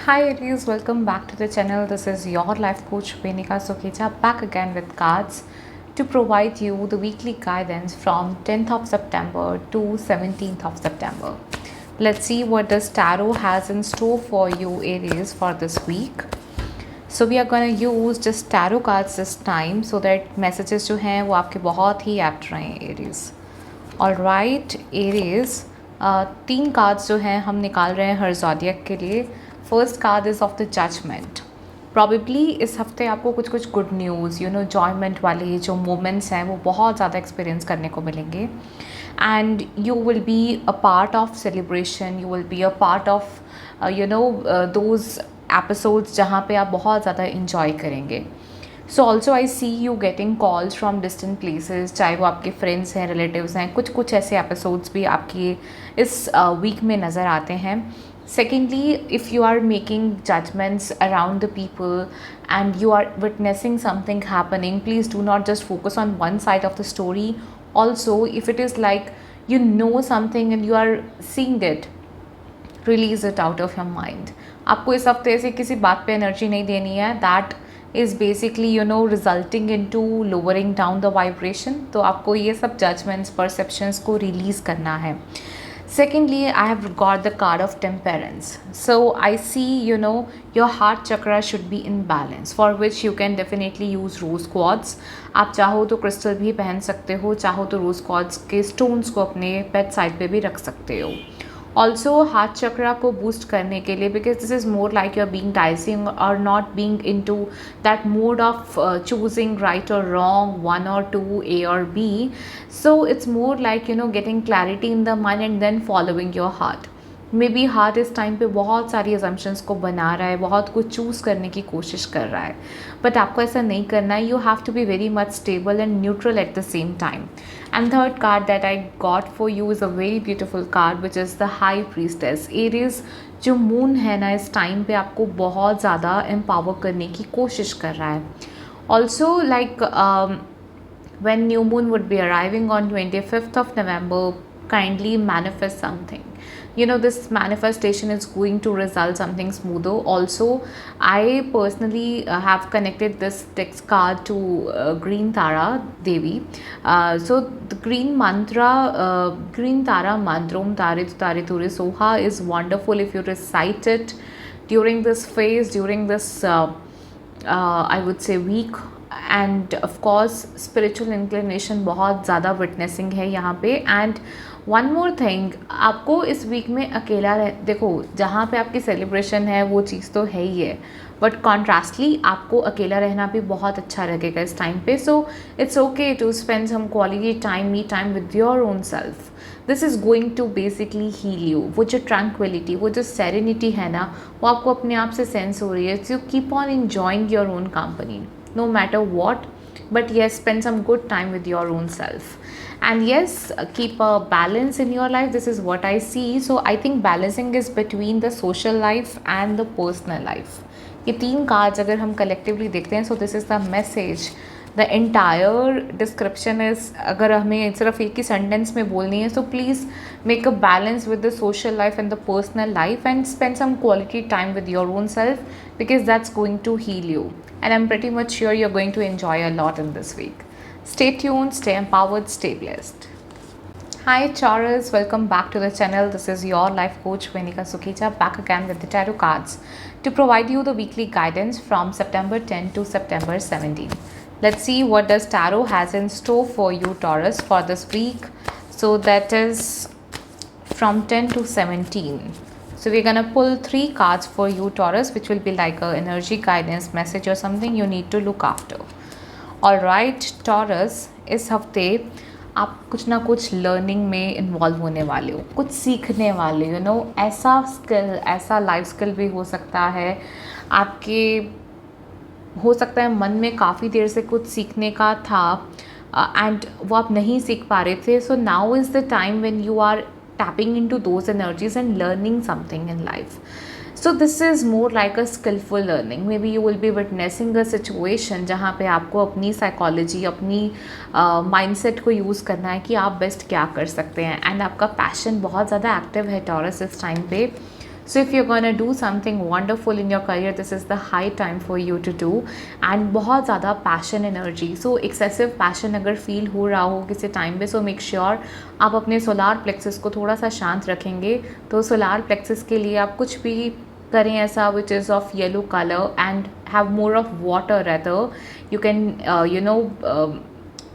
Hi Aries, welcome back to the channel. This is your life coach Venika Sukhecha back again with cards to provide you the weekly guidance from 10th of September to 17th of September. Let's see what this tarot has in store for you Aries for this week. So we are going to use just tarot cards this time so that messages जो हैं वो आपके बहुत ही apt रहें Aries. Alright Aries, तीन cards जो हैं हम निकाल रहे हैं हर ज़ोडिएक के लिए. First card is of the judgement. Probably इस हफ्ते आपको कुछ कुछ गुड न्यूज़ जॉयमेंट वाले जो मोमेंट्स हैं वो बहुत ज़्यादा एक्सपीरियंस करने को मिलेंगे. And you will be a part of celebration, you will be a part of those episodes जहाँ पे आप बहुत ज़्यादा इंजॉय करेंगे. So also I see you getting calls from distant places, चाहे वो आपके फ्रेंड्स हैं, रिलेटिव्स हैं. कुछ कुछ ऐसे एपिसोड्स भी आपके इस वीक में नज़र आते हैं. Secondly, if you are making judgements around the people and you are witnessing something happening, please do not just focus on one side of the story. Also if it is like you know something and you are seeing it, release it out of your mind. आपको इस हफ्ते ऐसे किसी बात पे energy नहीं देनी है. That is basically resulting in to lowering down the vibration. तो आपको ये सब जजमेंट्स, परसेप्शंस को रिलीज़ करना है. Secondly, I have got the card of temperance. So I see, your heart chakra should be in balance, for which you can definitely use rose quartz. आप चाहो तो क्रिस्टल भी पहन सकते हो, चाहो तो रोज़ क्वार्ट्ज के स्टोन्स को अपने बेड साइड पे भी रख सकते हो. ऑल्सो हार्ट चक्रा को बूस्ट करने के लिए, because this is more like you are being deciding और not being into that mode of choosing right और रॉन्ग, वन और टू, ए और B. So it's more like getting clarity in the mind and then following your heart. Maybe heart इस time पे बहुत सारी assumptions को बना रहा है, बहुत कुछ चूज़ करने की कोशिश कर रहा है, बट आपको ऐसा नहीं करना है. You have to be very much stable and neutral at the same time. And third card that I got for you is a very beautiful card, which is the High Priestess. Aries, जो moon है ना इस time पे आपको बहुत ज़्यादा empower करने की कोशिश कर रहा है. Also like when new moon would be arriving on 25th of November, kindly manifest something. This manifestation is going to result something smoother. Also, I personally have connected this text card to Green Tara Devi. So the green mantra, Green Tara mantram Tare Tare Ture Soha is wonderful if you recite it during this phase, during this I would say week. And of course spiritual inclination बहुत ज़्यादा witnessing है यहाँ पे. And one more thing, आपको इस week में अकेला देखो, जहाँ पे आपकी सेलिब्रेशन है वो चीज़ तो है ही है, बट कॉन्ट्रास्टली आपको अकेला रहना भी बहुत अच्छा लगेगा इस टाइम पे. So it's okay to spend some quality time, me time with your own self. This is going to basically heal you. वो जो ट्रैंक्विलिटी, वो जो सेरेनिटी है ना, वो आपको अपने आप से सेंस हो रही है. So keep on enjoying your own company no matter what, but yes, spend some good time with your own self. And yes, keep a balance in your life. This is what I see. So I think balancing is between the social life and the personal life. ये तीन cards अगर हम collectively देखते हैं, so this is the message. The entire description is, अगर हमें सिर्फ एक ही sentence में बोलनी है, so please make a balance with the social life and the personal life and spend some quality time with your own self, because that's going to heal you. And I'm pretty much sure you're going to enjoy a lot in this week. Stay tuned, stay empowered, stay blessed. Hi Taurus, welcome back to the channel. This is your life coach Venika Sukhecha back again with the tarot cards to provide you the weekly guidance from September 10 to September 17. Let's see what does tarot has in store for you Taurus for this week. So that is from 10 to 17. So we're gonna pull 3 cards for you Taurus, which will be like a energy guidance message or something you need to look after. Alright Taurus, इस हफ्ते आप कुछ ना कुछ learning में involve होने वाले हो, कुछ सीखने वाले हो. ऐसा स्किल, ऐसा लाइफ स्किल भी हो सकता है आपके, हो सकता है मन में काफ़ी देर से कुछ सीखने का था एंड वो आप नहीं सीख पा रहे थे. So now is the time when you are tapping into those energies and learning something in life. So this is more like a skillful learning. Maybe you will be witnessing a situation जहाँ पे आपको अपनी psychology, अपनी mindset को use करना है कि आप best क्या कर सकते हैं. And आपका passion बहुत ज़्यादा active है Taurus इस time पे. So if you're gonna do something wonderful in your career, this is the high time for you to do. And बहुत ज़्यादा passion energy, so excessive passion अगर feel हो रहा हो किसी time पे, so make sure आप अपने solar plexus को थोड़ा सा शांत रखेंगे. तो solar plexus के लिए आप कुछ भी करें ऐसा which is of yellow color and have more of water rather. You can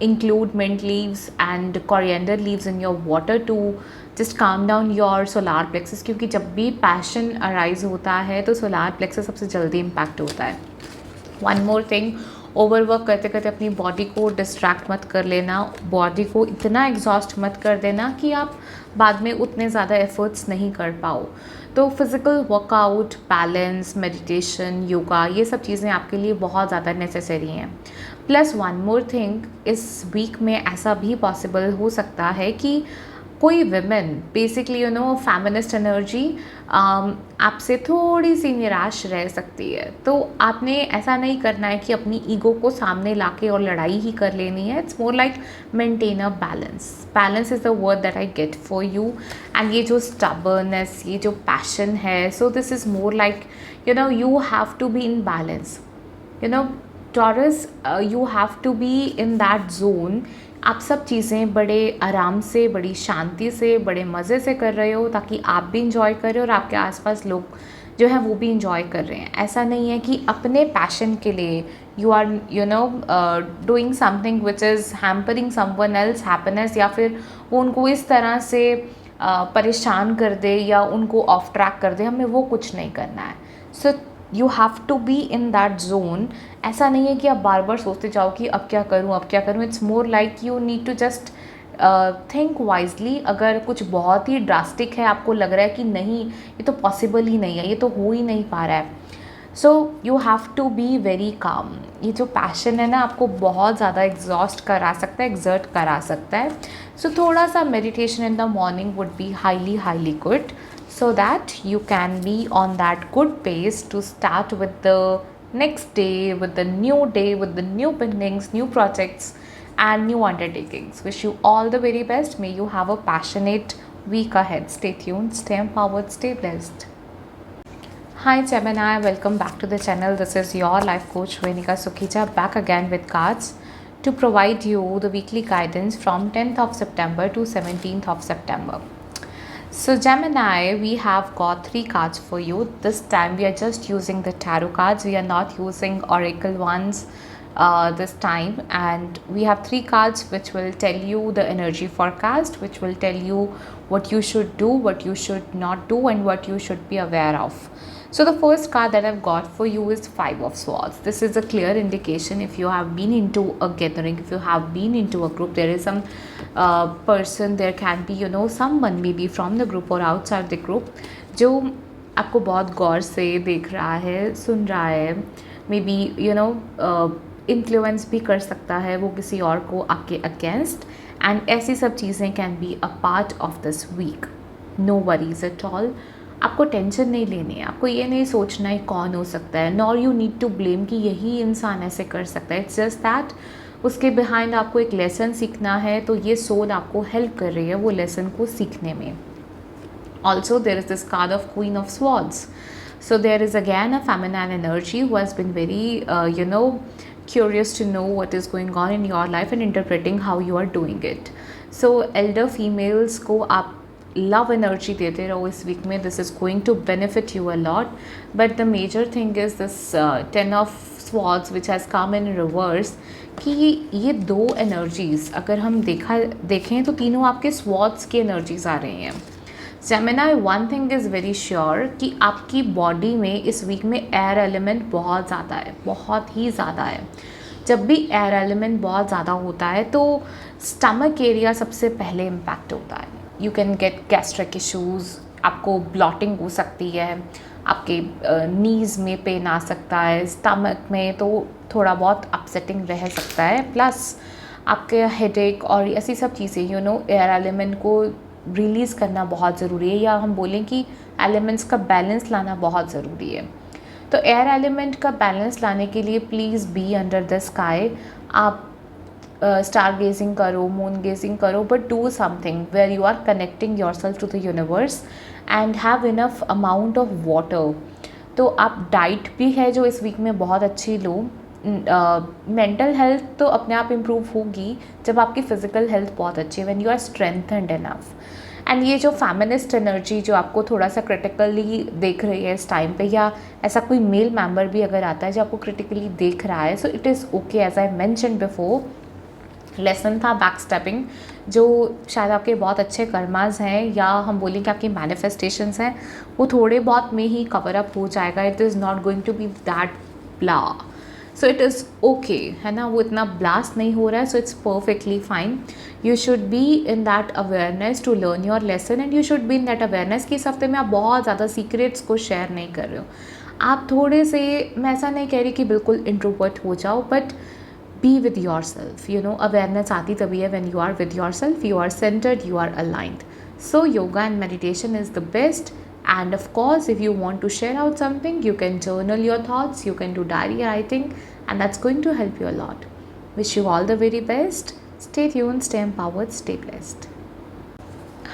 include mint leaves and coriander leaves in your water to just calm down your solar plexus, क्योंकि जब भी passion arise होता है तो solar plexus सबसे जल्दी impact होता है. One more thing, ओवरवर्क करते करते अपनी बॉडी को डिस्ट्रैक्ट मत कर लेना, बॉडी को इतना एग्जॉस्ट मत कर देना कि आप बाद में उतने ज़्यादा एफर्ट्स नहीं कर पाओ. तो physical workout, balance, meditation, yoga, ये सब चीज़ें आपके लिए बहुत ज़्यादा नेसेसरी हैं. प्लस वन मोर थिंग, इस वीक में ऐसा भी पॉसिबल हो सकता है कि कोई विमेन बेसिकली फेमिनिस्ट एनर्जी आपसे थोड़ी सी निराश रह सकती है. तो आपने ऐसा नहीं करना है कि अपनी ईगो को सामने लाके और लड़ाई ही कर लेनी है. It's more like maintain a balance. Balance is the word that I get for you. And ये जो स्टबर्नेस, ये जो पैशन है, so this is more like you have to be in balance. Taurus, you have to be in that zone. आप सब चीज़ें बड़े आराम से, बड़ी शांति से, बड़े मज़े से कर रहे हो ताकि आप भी इंजॉय कर रहे हो और आपके आसपास लोग जो हैं वो भी इंजॉय कर रहे हैं. ऐसा नहीं है कि अपने पैशन के लिए you are doing something which is hampering someone else happiness, या फिर वो उनको इस तरह से परेशान कर दे या उनको ऑफ ट्रैक कर दे. हमें वो कुछ नहीं करना है. So you have to be in that zone. ऐसा नहीं है कि आप बार बार सोचते जाओ कि अब क्या करूँ, अब क्या करूँ. It's more like you need to just think wisely. अगर कुछ बहुत ही ड्रास्टिक है, आपको लग रहा है कि नहीं ये तो पॉसिबल ही नहीं है, ये तो हो ही नहीं पा रहा है, so you have to be very calm. ये जो पैशन है ना, आपको बहुत ज़्यादा एग्जॉस्ट करा सकता है, एक्सर्ट करा सकता है. सो थोड़ा सा meditation in the morning would be highly good, so that you can be on that good pace to start with the next day, with the new day, with the new beginnings, new projects and new undertakings. Wish you all the very best. May you have a passionate week ahead. Stay tuned, stay empowered, stay blessed. Hi Gemini, welcome back to the channel. This is your life coach Venika Sukhecha, back again with cards to provide you the weekly guidance from 10th of September to 17th of September. So Gemini, we have got 3 cards for you. This time we are just using the tarot cards. We are not using oracle ones this time, and we have 3 cards which will tell you the energy forecast, which will tell you what you should do, what you should not do, and what you should be aware of. So the first card that I've got for you is 5 of Swords. This is a clear indication if you have been into a gathering, if you have been into a group, there is some person, there can be someone maybe from the group or outside the group जो आपको बहुत गौर से देख रहा है, सुन रहा है, may be influence भी कर सकता है वो किसी और को आपके अगेंस्ट. एंड ऐसी सब चीज़ें can be a part of this week. No worries at all. आपको टेंशन नहीं लेनी है, आपको ये नहीं सोचना है कौन हो सकता है, nor you need to blame कि यही इंसान ऐसे कर सकता है. इट्स जस्ट दैट उसके बिहाइंड आपको एक लेसन सीखना है, तो ये सोल आपको हेल्प कर रही है वो लेसन को सीखने में. Also there is this card of queen of swords. So there is again a feminine energy who has been very curious to know what is going on in your life and interpreting how you are doing it. So elder females को आप love energy देते रहो इस week में. This is going to benefit you a lot. But the major thing is this 10 of swords which has come in reverse, कि ये 2 energies अगर हम देखें तो तीनों आपके swords की energies आ रही हैं. Gemini, one thing is very sure कि आपकी बॉडी में इस वीक में एयर एलिमेंट बहुत ज़्यादा है, बहुत ही ज़्यादा है. जब भी एयर एलिमेंट बहुत ज़्यादा होता है तो स्टमक एरिया सबसे पहले इम्पैक्ट होता है. You can get gastric issues, आपको ब्लॉटिंग हो सकती है, आपके नीज़ में पेन आ सकता है, स्टमक में तो थोड़ा बहुत अपसेटिंग रह सकता है. प्लस आपके हेडेक और ऐसी सब चीज़ें एयर एलिमेंट को रिलीज़ करना बहुत ज़रूरी है, या हम बोलें कि एलिमेंट्स का बैलेंस लाना बहुत ज़रूरी है. तो एयर एलिमेंट का बैलेंस लाने के लिए please be under the sky. आप स्टार गेजिंग करो, मून गेजिंग करो, but do something where you are connecting your self to the universe and have enough amount of water. तो आप डाइट भी है जो इस वीक में बहुत अच्छी लो। मेंटल हेल्थ तो अपने आप इम्प्रूव होगी जब आपकी फ़िज़िकल हेल्थ बहुत अच्छी, when you are strengthened enough. And ये जो फेमिनिस्ट एनर्जी जो आपको थोड़ा सा क्रिटिकली देख रही है इस टाइम पे, या ऐसा कोई मेल मेंबर भी अगर आता है जो आपको क्रिटिकली देख रहा है, so it is okay. As I mention before, lesson था बैक स्टेपिंग, जो शायद आपके बहुत अच्छे कर्मास हैं, या हम बोलें कि आपकी मैनिफेस्टेशंस हैं, वो थोड़े बहुत में ही कवर अप हो जाएगा। It is not going to be that blah, so it is okay, है ना। वो इतना ब्लास्ट नहीं हो रहा है, so it's perfectly fine. You should be in that awareness to learn your lesson, and you should be in that awareness कि इस हफ्ते में आप बहुत ज़्यादा सीक्रेट्स को शेयर नहीं कर रहे हो। आप थोड़े से, मैं ऐसा नहीं कह रही कि बिल्कुल इंट्रोवर्ट हो जाओ, but be with yourself, you know, awareness aati tabhi hai when you are with yourself, you are centered, you are aligned. So yoga and meditation is the best. And of course, if you want to share out something, you can journal your thoughts, you can do diary writing, and that's going to help you a lot. Wish you all the very best. Stay tuned, stay empowered, stay blessed.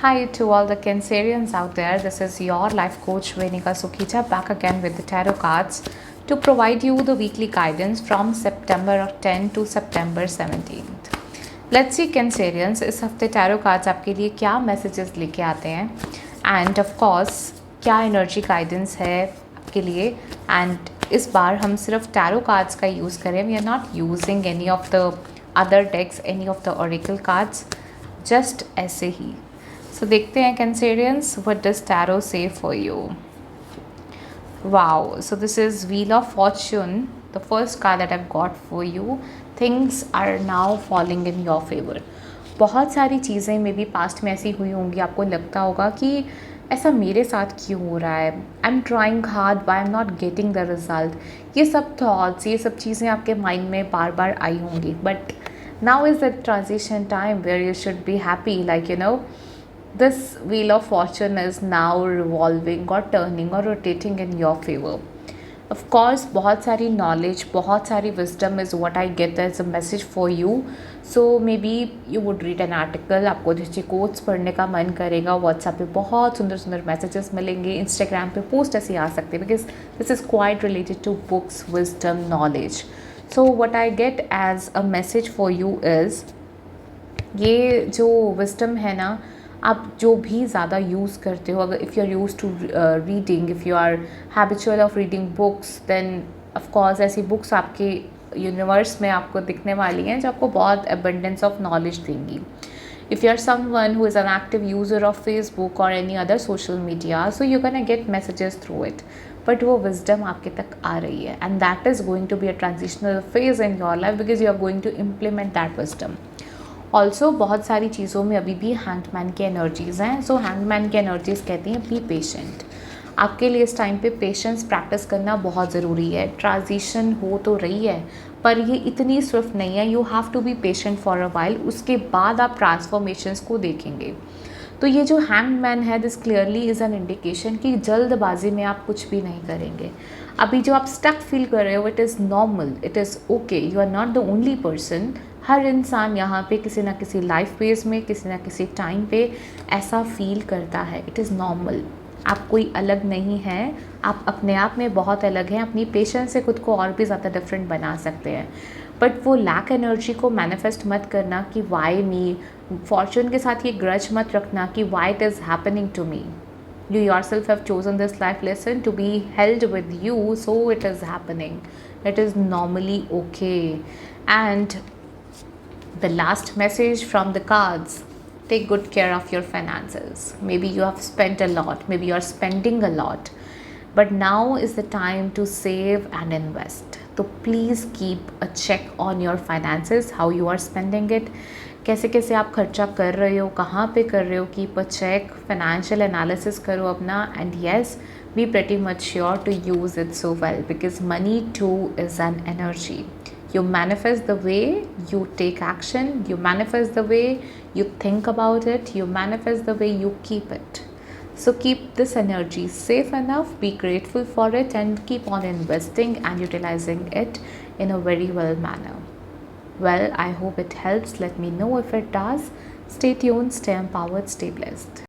Hi to all the Cancerians out there. This is your life coach Venika Sukhija, back again with the tarot cards to provide you the weekly guidance from September 10 to September 17th. Let's see Cancerians, इस हफ्ते tarot cards आपके लिए क्या messages लेके आते हैं, and of course क्या energy guidance है आपके लिए। एंड इस बार हम सिर्फ टैरो कार्ड्स का यूज़ करें, we are not using any of the other decks, any of the oracle cards, just ऐसे ही। सो देखते हैं Cancerians, what does tarot say for you. Wow, so this is Wheel of Fortune, the first card that I've got for you. Things are now falling in your favor. बहुत सारी चीज़ें may be past में ऐसी हुई होंगी, आपको लगता होगा कि ऐसा मेरे साथ क्यों हो रहा है, I am trying hard why I am not getting the result. ये सब थॉट्स, ये सब चीज़ें आपके माइंड में बार बार आई होंगी, but now is the transition time where you should be happy, like you know this wheel of fortune is now revolving or turning or rotating in your favor. Of course, बहुत सारी knowledge, बहुत सारी wisdom is what I get as a message for you. So maybe you would read an article, आपको जैसे quotes पढ़ने का मन करेगा, व्हाट्सएप पे बहुत सुंदर सुंदर मैसेजेस मिलेंगे, इंस्टाग्राम पे पोस्ट ऐसे आ सकते हैं, because this is quite related to books, wisdom, knowledge. So what I get as a message for you is, ये जो विजडम है ना, आप जो भी ज़्यादा यूज़ करते हो, अगर if you are use to reading, if you are habitual of reading books, then of course ऐसी बुक्स आपके यूनिवर्स में आपको दिखने वाली हैं जो आपको बहुत एबंडेंस ऑफ नॉलेज देंगी. If you're someone who is an active user of Facebook or any other social media, so you're gonna get messages through it. But वो wisdom आपके तक आ रही है, and that is going to be a transitional phase in your life because you are going to implement that wisdom. Also बहुत सारी चीज़ों में अभी भी हैंडमैन की एनर्जीज़ हैं. सो हैंडमैन की एनर्जीज़ कहती हैं बी पेशेंट. आपके लिए इस टाइम पे पेशेंस प्रैक्टिस करना बहुत ज़रूरी है. ट्रांजिशन हो तो रही है पर ये इतनी स्विफ्ट नहीं है. You have to be patient for a while. उसके बाद आप ट्रांसफॉर्मेशंस को देखेंगे. तो ये जो हैंडमैन है, this clearly is an indication कि जल्दबाजी में आप कुछ भी नहीं करेंगे. अभी जो आप स्टक फील कर रहे हो, it is normal, it is okay. You are not the only person. हर इंसान यहाँ पे किसी ना किसी लाइफ फेज में, किसी ना किसी टाइम पे ऐसा फील करता है. It is normal. आप कोई अलग नहीं हैं. आप अपने आप में बहुत अलग हैं. अपनी पेशेंस से खुद को और भी ज़्यादा डिफरेंट बना सकते हैं. बट वो लैक एनर्जी को मैनिफेस्ट मत करना कि वाई मी. फॉर्चून के साथ ये ग्रज मत रखना कि why it is happening to me. You yourself have chosen this life lesson to be held with you, so it is happening. It is normally okay. And the last message from the cards: take good care of your finances. Maybe you have spent a lot, maybe you are spending a lot, but now is the time to save and invest. So please keep a check on your finances, how you are spending it, कैसे कैसे आप खर्चा कर रहे हो, कहाँ पे कर रहे हो. Keep a check, financial analysis करो अपना. And yes, be pretty much sure to use it so well because money too is an energy. You manifest the way you take action, you manifest the way you think about it, you manifest the way you keep it. So keep this energy safe enough, be grateful for it, and keep on investing and utilizing it in a very well manner. Well, I hope it helps. Let me know if it does. Stay tuned, stay empowered, stay blessed.